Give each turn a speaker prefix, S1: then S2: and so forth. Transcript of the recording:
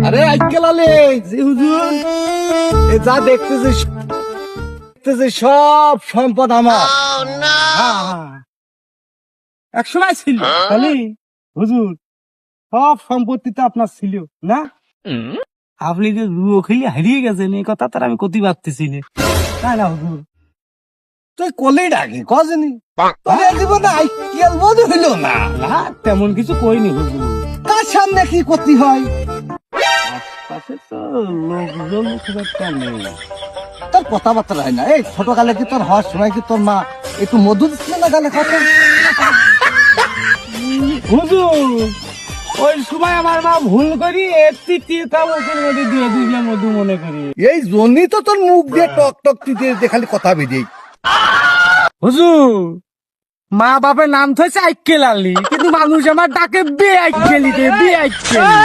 S1: আরে আজকাল আলে জি হুজুর, এ যা দেখতেছি সব সম্পদ আমার।
S2: এক সময় ছিল খালি হুজুর, সব সম্পত্তি তো আপনার ছিল না? আপনি যে জুয়ো খেলে হারিয়ে গেছেন এই কথা তার আমি কতি পারতেছি না, তাই না হুজুর?
S1: তুই কলেই ডাকে কজনি তোর এ জীবনে আজকাল বোধ হইল না।
S2: না তেমন কিছু কইনি হুজুর।
S1: কার সামনে কি করতে হয়?
S2: আশপাশে তো লোকজন খুব একটা নেই।
S1: তোর কথাবার্তা হয় না। এই ছোটকালে কি তোর হওয়ার সময় কি তোর মা একটু মধু দিচ্ছিল না গালে খাতে?
S2: হুজুর ওই সময় আমার মা ভুল করি একটি চামচের মধ্যে দিয়ে দিল মধু মনে করি।
S1: এই জন্যই তো তোর মুখ দিয়ে টক টক দিয়ে খালি কথা বেরিয়ে।
S2: হুজুর মা বাপের নাম থয়েছে আইকেল আলী, কিন্তু মানুষ আমার ডাকে বে আইকেলিতে বে আইকেলি।